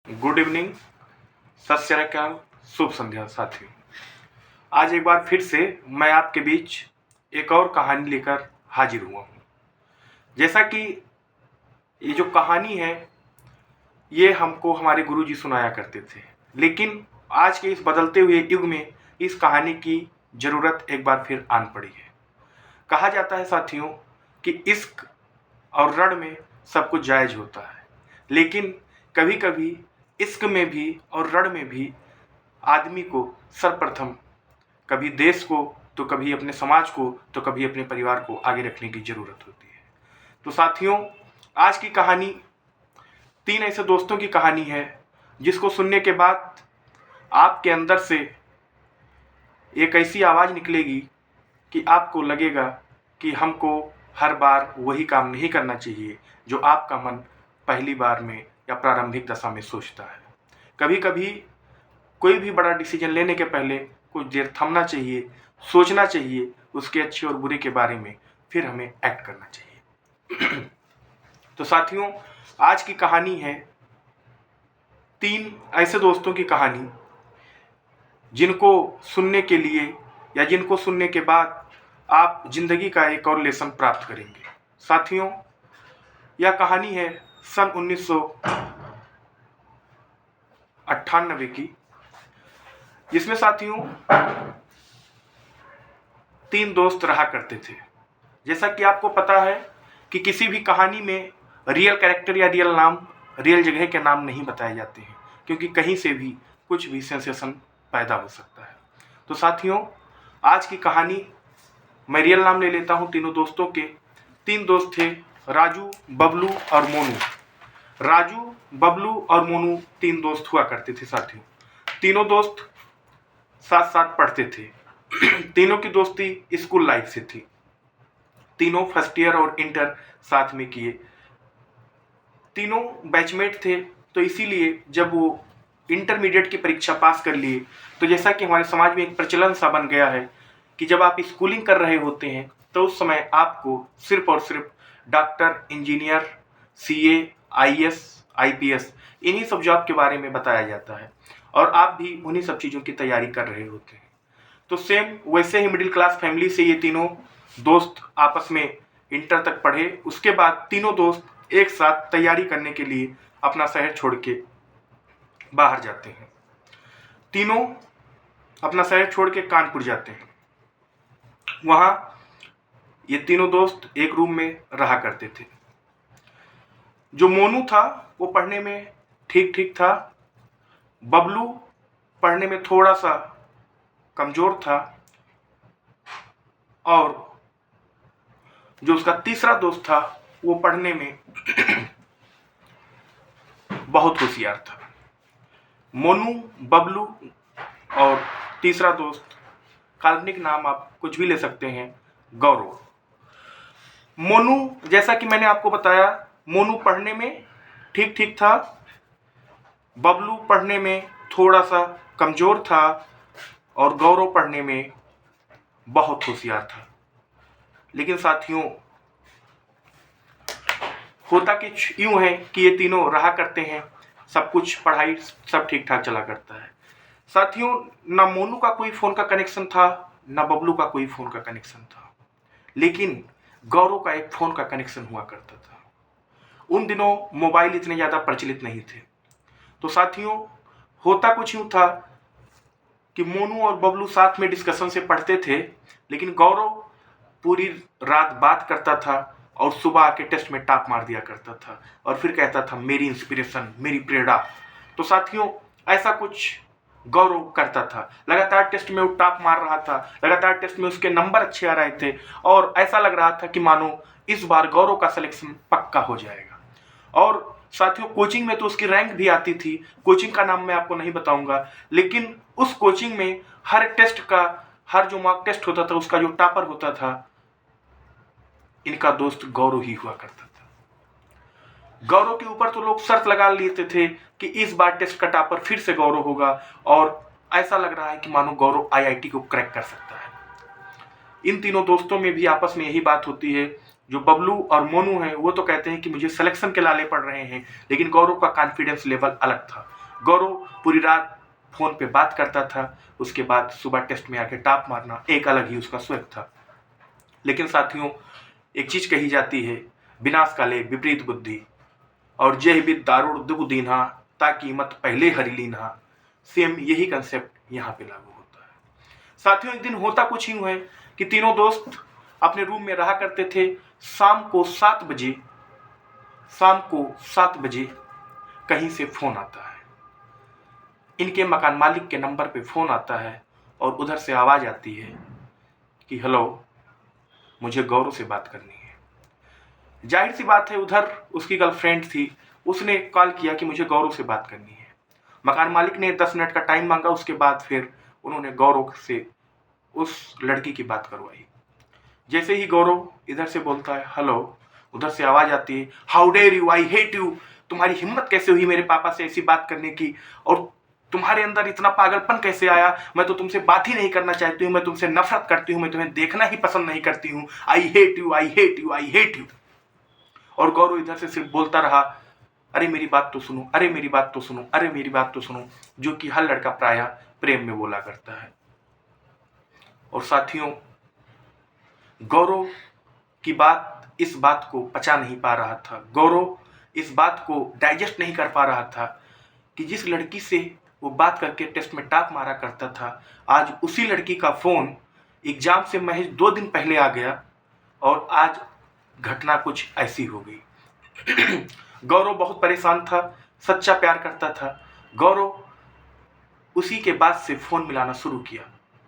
Good evening, सत श्री अकाल, शुभ संध्या साथियों। आज एक बार फिर से मैं आपके बीच एक और कहानी लेकर हाजिर हुआ हूँ। जैसा कि ये जो कहानी है ये हमको हमारे गुरुजी सुनाया करते थे, लेकिन आज के इस बदलते हुए युग में इस कहानी की ज़रूरत एक बार फिर आन पड़ी है। कहा जाता है साथियों कि इश्क और रण में सब कुछ जायज़ होता है, लेकिन कभी कभी इश्क में भी और रण में भी आदमी को सर्वप्रथम कभी देश को तो कभी अपने समाज को तो कभी अपने परिवार को आगे रखने की ज़रूरत होती है। तो साथियों, आज की कहानी 3 ऐसे दोस्तों की कहानी है जिसको सुनने के बाद आपके अंदर से एक ऐसी आवाज़ निकलेगी कि आपको लगेगा कि हमको हर बार वही काम नहीं करना चाहिए जो आपका मन पहली बार में या प्रारंभिक दशा में सोचता है। कभी कभी कोई भी बड़ा डिसीजन लेने के पहले कुछ देर थमना चाहिए, सोचना चाहिए उसके अच्छे और बुरे के बारे में, फिर हमें एक्ट करना चाहिए। तो साथियों, आज की कहानी है 3 ऐसे दोस्तों की कहानी जिनको सुनने के लिए या जिनको सुनने के बाद आप जिंदगी का एक और लेसन प्राप्त करेंगे। साथियों, यह कहानी है सन 1998 की, जिसमें साथियों 3 दोस्त रहा करते थे। जैसा कि आपको पता है कि किसी भी कहानी में रियल कैरेक्टर या रियल नाम, रियल जगह के नाम नहीं बताए जाते हैं, क्योंकि कहीं से भी कुछ भी सेंसेशन पैदा हो सकता है। तो साथियों, आज की कहानी मैं रियल नाम ले लेता हूं तीनों दोस्तों के। 3 दोस्त थे, राजू, बबलू और मोनू। राजू, बबलू और मोनू 3 दोस्त हुआ करते थे साथियों। तीनों दोस्त साथ साथ पढ़ते थे। तीनों की दोस्ती स्कूल लाइफ से थी। तीनों फर्स्ट ईयर और इंटर साथ में किए। तीनों बैचमेट थे, तो इसीलिए जब वो इंटरमीडिएट की परीक्षा पास कर लिए तो जैसा कि हमारे समाज में एक प्रचलन सा बन गया है कि जब आप स्कूलिंग कर रहे होते हैं तो उस समय आपको सिर्फ और सिर्फ doctor, engineer, CA, IAS, IPS इन्हीं सब जॉब के बारे में बताया जाता है और आप भी उन्हीं सब चीज़ों की तैयारी कर रहे होते हैं। तो सेम वैसे ही मिडिल क्लास फैमिली से ये तीनों दोस्त आपस में इंटर तक पढ़े। उसके बाद तीनों दोस्त एक साथ तैयारी करने के लिए अपना शहर छोड़ के बाहर जाते हैं। तीनों अपना शहर छोड़ के कानपुर जाते हैं। वहाँ ये तीनों दोस्त एक रूम में रहा करते थे। जो मोनू था वो पढ़ने में ठीक ठीक था। बबलू पढ़ने में थोड़ा सा कमज़ोर था और जो उसका तीसरा दोस्त था वो पढ़ने में बहुत होशियार था। मोनू, बबलू और तीसरा दोस्त, काल्पनिक नाम आप कुछ भी ले सकते हैं, गौरव। मोनू, जैसा कि मैंने आपको बताया, मोनू पढ़ने में ठीक ठीक था। बबलू पढ़ने में थोड़ा सा कमज़ोर था और गौरव पढ़ने में बहुत होशियार था। लेकिन साथियों, होता कुछ यूँ है कि ये तीनों रहा करते हैं, सब कुछ पढ़ाई सब ठीक ठाक चला करता है। साथियों, ना मोनू का कोई फ़ोन का कनेक्शन था, ना बबलू का कोई फ़ोन का कनेक्शन था, लेकिन गौरव का एक फ़ोन का कनेक्शन हुआ करता था। उन दिनों मोबाइल इतने ज़्यादा प्रचलित नहीं थे। तो साथियों, होता कुछ यूँ था कि मोनू और बबलू साथ में डिस्कशन से पढ़ते थे, लेकिन गौरव पूरी रात बात करता था और सुबह आके टेस्ट में टॉप मार दिया करता था और फिर कहता था मेरी इंस्पिरेशन, मेरी प्रेरणा। तो साथियों, ऐसा कुछ गौरव करता था। लगातार टेस्ट में वो टॉप मार रहा था, लगातार टेस्ट में उसके नंबर अच्छे आ रहे थे और ऐसा लग रहा था कि मानो इस बार गौरव का सिलेक्शन पक्का हो जाएगा। और साथियों, कोचिंग में तो उसकी रैंक भी आती थी। कोचिंग का नाम मैं आपको नहीं बताऊंगा, लेकिन उस कोचिंग में हर टेस्ट का, हर जो मॉक टेस्ट होता था उसका जो टॉपर होता था, इनका दोस्त गौरव ही हुआ करता था। गौरव के ऊपर तो लोग शर्त लगा लेते थे कि इस बार टेस्ट का टॉपर फिर से गौरव होगा और ऐसा लग रहा है कि मानो गौरव आईआईटी को क्रैक कर सकता है। इन तीनों दोस्तों में भी आपस में यही बात होती है। जो बबलू और मोनू हैं वो तो कहते हैं कि मुझे सिलेक्शन के लाले पड़ रहे हैं, लेकिन गौरव का कॉन्फिडेंस लेवल अलग था। गौरव पूरी रात फ़ोन पे बात करता था, उसके बाद सुबह टेस्ट में आके टॉप मारना एक अलग ही उसका स्वैग था। लेकिन साथियों, एक चीज़ कही जाती है, विनाश काले विपरीत बुद्धि, और जय विद दारुण दुबुदीन्हा ताकि मत पहले हरि लीन्हा। सेम यही कंसेप्ट यहाँ पे लागू होता है। साथियों, एक दिन होता कुछ यूँ है कि तीनों दोस्त अपने रूम में रहा करते थे। शाम को 7 बजे कहीं से फ़ोन आता है। इनके मकान मालिक के नंबर पे फ़ोन आता है और उधर से आवाज़ आती है कि हेलो, मुझे गौरव से बात करनी है। जाहिर सी बात है, उधर उसकी गर्लफ्रेंड थी, उसने कॉल किया कि मुझे गौरव से बात करनी है। मकान मालिक ने 10 मिनट का टाइम मांगा, उसके बाद फिर उन्होंने गौरव से उस लड़की की बात करवाई। जैसे ही गौरव इधर से बोलता है हेलो, उधर से आवाज़ आती है how dare you, I hate you. तुम्हारी हिम्मत कैसे हुई मेरे पापा से ऐसी बात करने की, और तुम्हारे अंदर इतना पागलपन कैसे आया। मैं तो तुमसे बात ही नहीं करना चाहती हूँ, मैं तुमसे नफरत करती हूँ, मैं तुम्हें देखना ही पसंद नहीं करती हूँ। आई hate you, I hate you, I hate you. और गौरव इधर से सिर्फ बोलता रहा अरे मेरी बात तो सुनो, अरे मेरी बात तो सुनो, अरे मेरी बात तो सुनो, जो कि हर लड़का प्रायः प्रेम में बोला करता है। और साथियों, गौरव की बात इस बात को पचा नहीं पा रहा था। गौरव इस बात को डाइजेस्ट नहीं कर पा रहा था कि जिस लड़की से वो बात करके टेस्ट में टॉप मारा करता था, आज उसी लड़की का फ़ोन एग्ज़ाम से महज 2 दिन पहले आ गया और आज घटना कुछ ऐसी हो गई। गौरव बहुत परेशान था, सच्चा प्यार करता था। गौरव उसी के बाद से फ़ोन मिलाना शुरू किया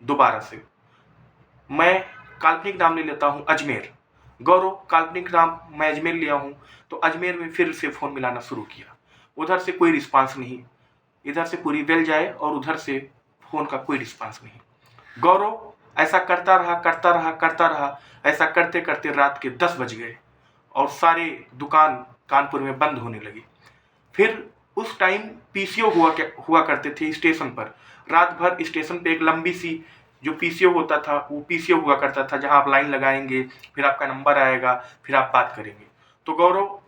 दोबारा से। मैं काल्पनिक नाम ले लेता हूँ अजमेर। गौरव काल्पनिक नाम मैं अजमेर लिया हूँ, तो अजमेर में फिर से फ़ोन मिलाना शुरू किया। उधर से कोई रिस्पांस नहीं, इधर से पूरी बेल जाए और उधर से फ़ोन का कोई रिस्पांस नहीं। गौरव ऐसा करता रहा। ऐसा करते करते रात के 10 बज गए और सारे दुकान कानपुर में बंद होने लगी। फिर उस टाइम पीसीओ हुआ करते थे स्टेशन पर। रात भर स्टेशन पे एक लंबी सी जो पीसीओ होता था, वो पीसीओ हुआ करता था, जहां आप लाइन लगाएंगे, फिर आपका नंबर आएगा, फिर आप बात करेंगे। तो गौरव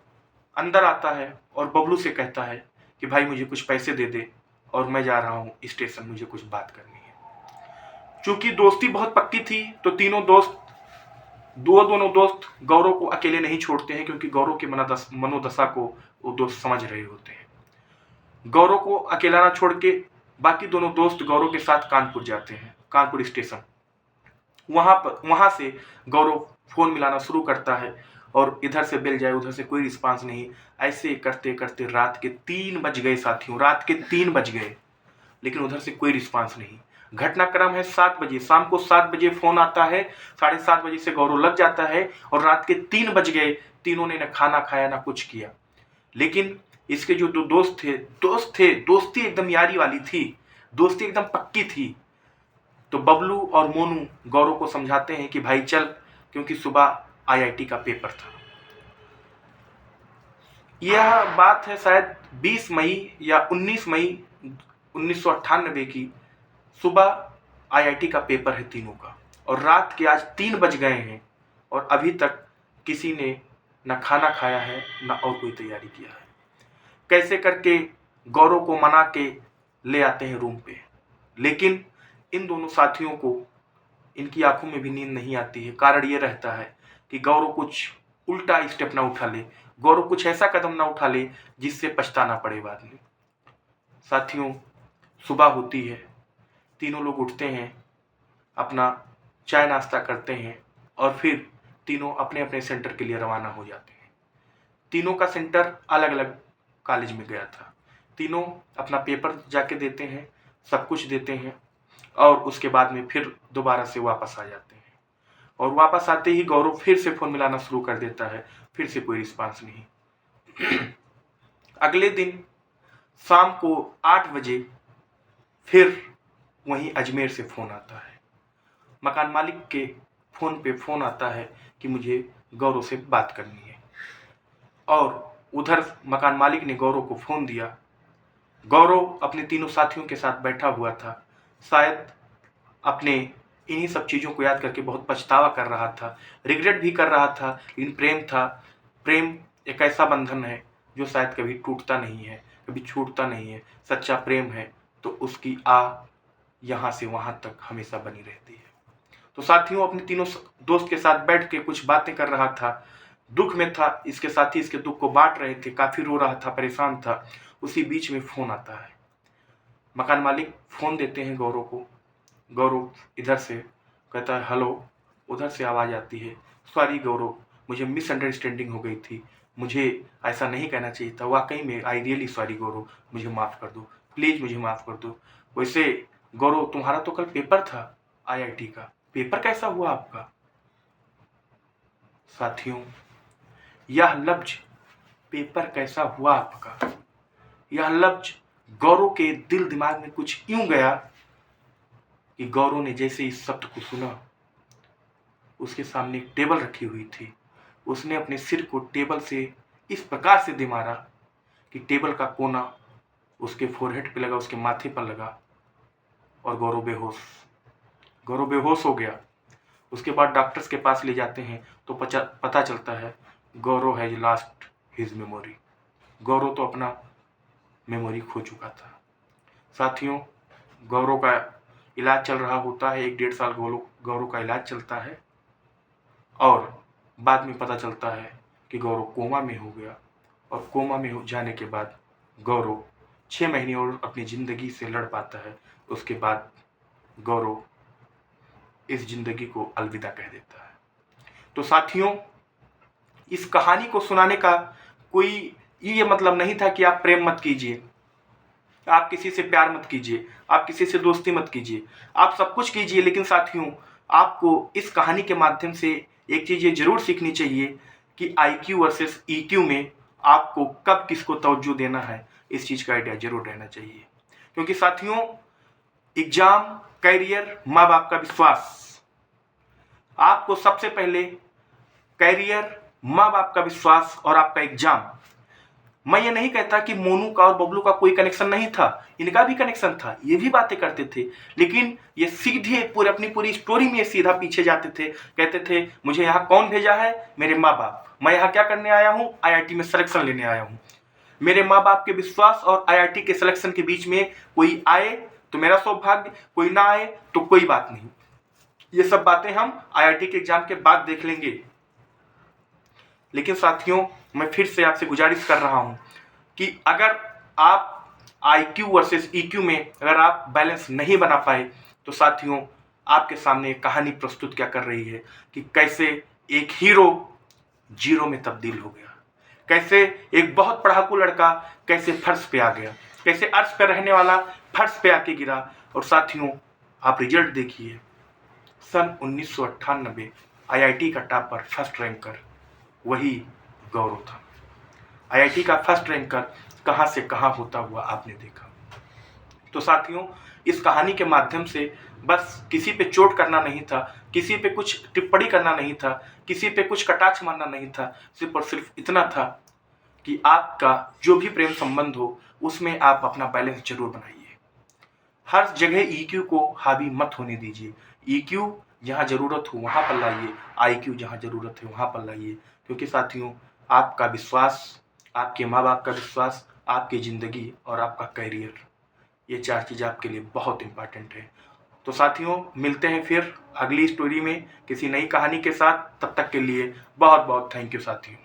अंदर आता है और बबलू से कहता है कि भाई मुझे कुछ पैसे दे दे और मैं जा रहा हूँ स्टेशन, मुझे कुछ बात करनी है। चूंकि दोस्ती बहुत पक्की थी, तो दोनों दोस्त गौरव को अकेले नहीं छोड़ते हैं, क्योंकि गौरव के मनोदशा को वो दोस्त समझ रहे होते हैं। गौरव को अकेला ना छोड़ के बाकी दोनों दोस्त गौरव के साथ कानपुर जाते हैं, कानपुर स्टेशन। वहां से गौरव फ़ोन मिलाना शुरू करता है और इधर से बेल जाए, उधर से कोई रिस्पांस नहीं। ऐसे करते करते रात के 3 बज गए साथियों, रात के 3 बज गए, लेकिन उधर से कोई रिस्पांस नहीं। घटनाक्रम है 7 बजे, शाम को 7 बजे फ़ोन आता है, 7:30 बजे से गौरव लग जाता है और रात के 3 बज गए। तीनों ने ना खाना खाया ना कुछ किया। लेकिन इसके जो 2 दोस्त थे, दोस्ती एकदम यारी वाली थी, दोस्ती एकदम पक्की थी। तो बबलू और मोनू गौरव को समझाते हैं कि भाई चल, क्योंकि सुबह आईआईटी का पेपर था। यह बात है शायद 20 मई या 19 मई 1998 की। सुबह आईआईटी का पेपर है तीनों का, और रात के आज 3 बज गए हैं और अभी तक किसी ने न खाना खाया है न और कोई तैयारी किया है। कैसे करके गौरव को मना के ले आते हैं रूम पे, लेकिन इन दोनों साथियों को इनकी आंखों में भी नींद नहीं आती है। कारण ये रहता है कि गौरव कुछ उल्टा स्टेप ना उठा ले, गौरव कुछ ऐसा कदम ना उठा ले जिससे पछताना पड़े बाद में। साथियों, सुबह होती है, तीनों लोग उठते हैं, अपना चाय नाश्ता करते हैं और फिर तीनों अपने अपने सेंटर के लिए रवाना हो जाते हैं। तीनों का सेंटर अलग अलग कॉलेज में गया था। तीनों अपना पेपर जाके देते हैं, सब कुछ देते हैं और उसके बाद में फिर दोबारा से वापस आ जाते हैं। और वापस आते ही गौरव फिर से फ़ोन मिलाना शुरू कर देता है, फिर से कोई रिस्पांस नहीं। अगले दिन शाम को 8 बजे फिर वहीं अजमेर से फ़ोन आता है। मकान मालिक के फ़ोन पे फ़ोन आता है कि मुझे गौरव से बात करनी है, और उधर मकान मालिक ने गौरव को फ़ोन दिया। गौरव अपने तीनों साथियों के साथ बैठा हुआ था, शायद अपने इन्हीं सब चीज़ों को याद करके बहुत पछतावा कर रहा था, रिग्रेट भी कर रहा था। लेकिन प्रेम था। प्रेम एक ऐसा बंधन है जो शायद कभी टूटता नहीं है, कभी छूटता नहीं है। सच्चा प्रेम है तो उसकी यहाँ से वहाँ तक हमेशा बनी रहती है। तो साथियों, अपने तीनों दोस्त के साथ बैठ के कुछ बातें कर रहा था, दुख में था, इसके साथी इसके दुख को बांट रहे थे, काफ़ी रो रहा था, परेशान था। उसी बीच में फ़ोन आता है। मकान मालिक फ़ोन देते हैं गौरव को। गौरव इधर से कहता है हेलो। उधर से आवाज़ आती है, सॉरी गौरव, मुझे मिसअंडरस्टैंडिंग हो गई थी, मुझे ऐसा नहीं कहना चाहिए था, वाकई में आई रियली सॉरी गौरव, मुझे माफ़ कर दो, प्लीज़ मुझे माफ़ कर दो। वैसे गौरव, तुम्हारा तो कल पेपर था आईआईटी का, पेपर कैसा हुआ आपका? साथियों, यह लफ्ज पेपर कैसा हुआ आपका, यह लफ्ज गौरव के दिल दिमाग में कुछ यूं गया कि गौरव ने जैसे इस शब्द को सुना, उसके सामने एक टेबल रखी हुई थी, उसने अपने सिर को टेबल से इस प्रकार से दे मारा कि टेबल का कोना उसके फोरहेड पे लगा, उसके माथे पर लगा, और गौरव बेहोश हो गया। उसके बाद डॉक्टर्स के पास ले जाते हैं तो पता चलता है गौरव हैज लॉस्ट हिज मेमोरी। गौरव तो अपना मेमोरी खो चुका था। साथियों, गौरव का इलाज चल रहा होता है, 1-1.5 साल गौरव का इलाज चलता है, और बाद में पता चलता है कि गौरव कोमा में हो गया। और कोमा में जाने के बाद गौरव 6 महीने और अपनी ज़िंदगी से लड़ पाता है। उसके बाद गौरव इस ज़िंदगी को अलविदा कह देता है। तो साथियों, इस कहानी को सुनाने का कोई ये मतलब नहीं था कि आप प्रेम मत कीजिए, आप किसी से प्यार मत कीजिए, आप किसी से दोस्ती मत कीजिए, आप सब कुछ कीजिए। लेकिन साथियों, आपको इस कहानी के माध्यम से एक चीज़ ये ज़रूर सीखनी चाहिए कि IQ वर्सेस EQ में आपको कब किसको तवज्जो देना है, इस चीज़ का आइडिया जरूर रहना चाहिए। क्योंकि साथियों, एग्जाम, कैरियर, माँ बाप का विश्वास, आपको सबसे पहले कैरियर, माँ बाप का विश्वास और आपका एग्जाम। मैं ये नहीं कहता कि मोनू का और बबलू का कोई कनेक्शन नहीं था, इनका भी कनेक्शन था, ये भी बातें करते थे। लेकिन ये सीधे अपनी पूरी स्टोरी में सीधा पीछे जाते थे, कहते थे मुझे यहाँ कौन भेजा है, मेरे माँ बाप, मैं यहाँ क्या करने आया हूँ, IIT में सिलेक्शन लेने आया हूँ। मेरे माँ बाप के विश्वास और IIT के सिलेक्शन के बीच में कोई आए तो मेरा सौभाग्य, कोई ना आए तो कोई बात नहीं। ये सब बातें हम IIT के एग्जाम के बाद देख लेंगे। लेकिन साथियों, मैं फिर से आपसे गुजारिश कर रहा हूं कि अगर आप IQ वर्सेस EQ में अगर आप बैलेंस नहीं बना पाए तो साथियों, आपके सामने एक कहानी प्रस्तुत क्या कर रही है कि कैसे एक हीरो जीरो में तब्दील हो गया, कैसे एक बहुत पढ़ाकू लड़का कैसे फर्श पे आ गया, कैसे अर्श पे रहने वाला फर्श पे आके गिरा। और साथियों, आप रिजल्ट देखिए, सन 1998 IIT का टॉपर, फर्स्ट रैंकर वही गौरव था। IIT का फर्स्ट रैंकर कहाँ से कहाँ होता हुआ आपने देखा। तो साथियों, इस कहानी के माध्यम से बस किसी पे चोट करना नहीं था, किसी पे कुछ टिप्पणी करना नहीं था, किसी पे कुछ कटाक्ष मारना नहीं था, सिर्फ और सिर्फ इतना था कि आपका जो भी प्रेम संबंध हो उसमें आप अपना बैलेंस जरूर बनाइए। हर जगह EQ को हावी मत होने दीजिए। EQ जहाँ ज़रूरत हो वहाँ पर लाइए, IQ जहाँ ज़रूरत है वहाँ पर लाइए। क्योंकि साथियों, आपका विश्वास, आपके माँ बाप का विश्वास, आपकी ज़िंदगी और आपका करियर, ये 4 चीज़ आपके लिए बहुत इम्पॉर्टेंट है। तो साथियों, मिलते हैं फिर अगली स्टोरी में किसी नई कहानी के साथ। तब तक के लिए बहुत बहुत थैंक यू साथियों।